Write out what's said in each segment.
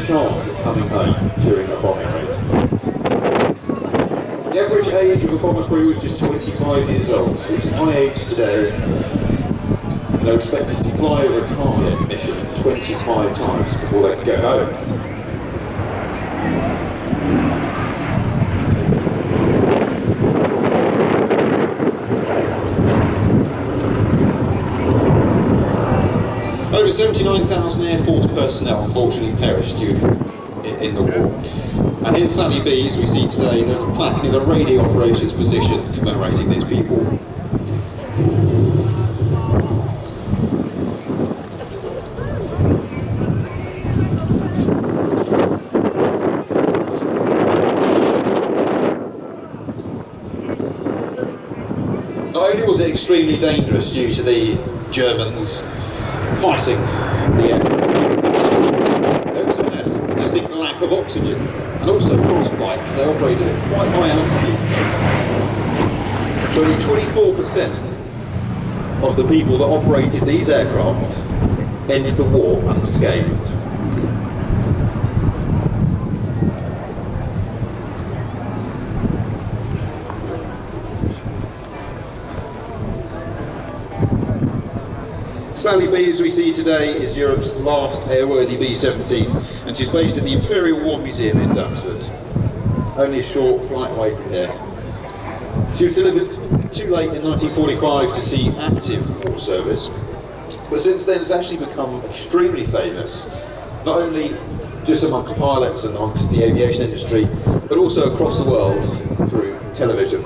chance of coming home during a bombing raid. The average age of the bomber crew was just 25 years old, which is my age today. They're expected to fly over a target mission 25 times before they can go home. Over 79,000 Air Force personnel unfortunately perished in the war. And in Sally B, as we see today, there's a plaque near the radio operator's position commemorating these people. Not only was it extremely dangerous due to the Germans fighting the air, they also had a distinct lack of oxygen and also frostbite because they operated at quite high altitudes. So only 24% of the people that operated these aircraft ended the war unscathed. Sally B, as we see today, is Europe's last airworthy B17, and she's based at the Imperial War Museum in Duxford, only a short flight away from here. She was delivered too late in 1945 to see active war service, but since then has actually become extremely famous, not only just amongst pilots and amongst the aviation industry, but also across the world through television.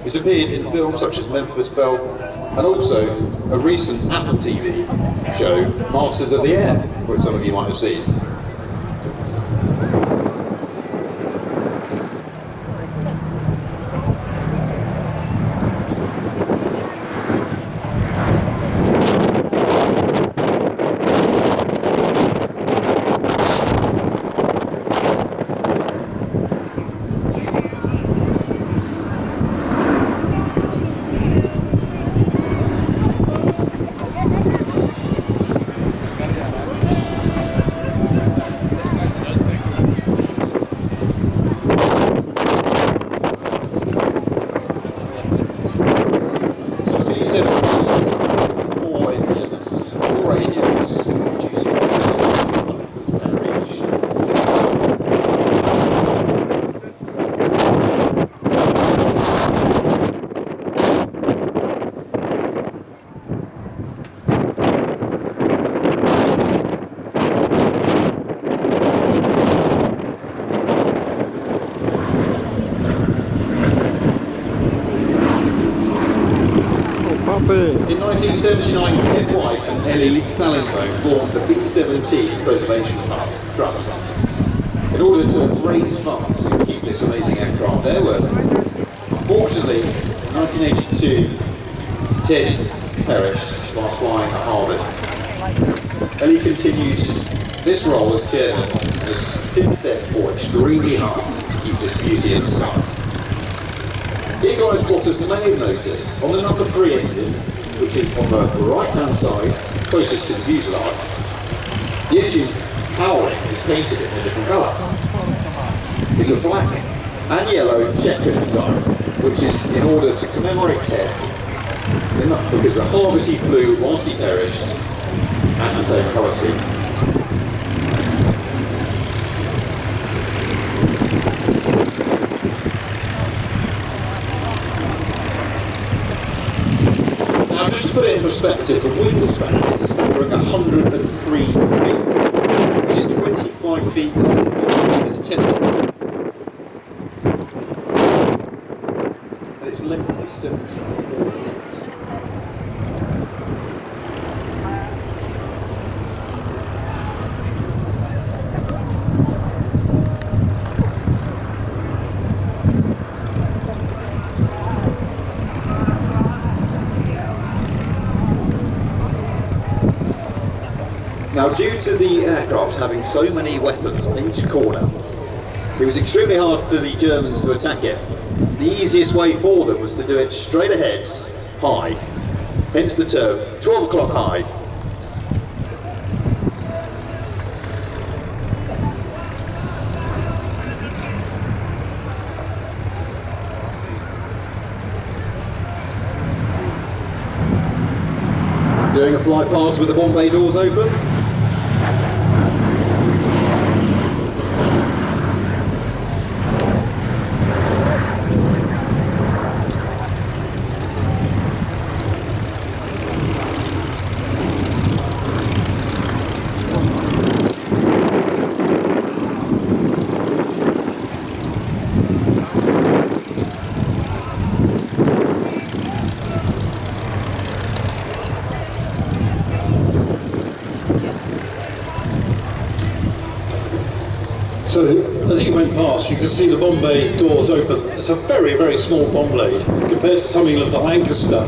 It's appeared in films such as Memphis Belle, and also a recent Apple TV show, Masters of the Air, which some of you might have seen. In 1979, Ted White and Ellie Salingo formed the B17 Preservation Trust in order to raise funds to keep this amazing aircraft airworthy. Unfortunately, in 1982, Ted perished whilst flying at Harvard. Ellie continued this role as chairman and has since then fought extremely hard to keep this museum size. Eagle-eyed spotters may have noticed on the number 3 engine, which is on the right-hand side, closest to the fuselage, the engine powering is painted in a different colour. It's a black and yellow checkered design, which is in order to commemorate Ted, because the Harvard he flew whilst he perished, and the same colour scheme. Now, just to put it in perspective, the wingspan is a staggering 103 feet, which is 25 feet longer than a 10. And its length is 74 feet. Now, due to the aircraft having so many weapons on each corner, it was extremely hard for the Germans to attack it. The easiest way for them was to do it straight ahead, high, hence the term 12 o'clock high. Doing a flight past with the bomb bay doors open. So as you went past, you could see the bomb bay doors open. It's a very, very small bomb blade compared to something of the Lancaster.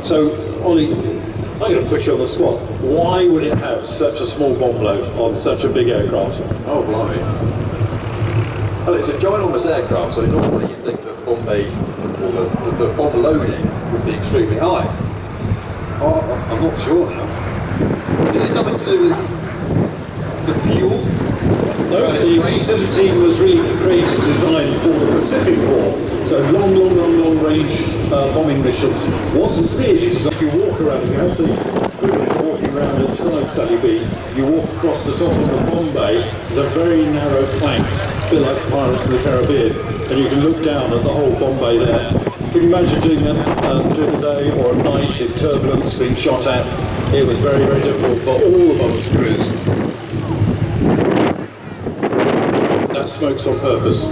So, Ollie, I'm going to put you on the spot. Why would it have such a small bomb load on such a big aircraft? Oh, blimey. Well, it's a ginormous aircraft, so normally you'd think that bomb bay, or the bomb loading would be extremely high. Oh, I'm not sure now. Is it something to do with the fuel? No, the B17 was really created and designed for the Pacific War. So long range bombing missions. Wasn't really designed. If you walk around, you have the privilege of walking around inside Sally B. You walk across the top of the bomb bay. There's a very narrow plank, a bit like Pirates of the Caribbean, and you can look down at the whole bomb bay there. Can you imagine doing that during the day or at night in turbulence, being shot at? It was very, very difficult for all the bombers' crews. That smoke's on purpose.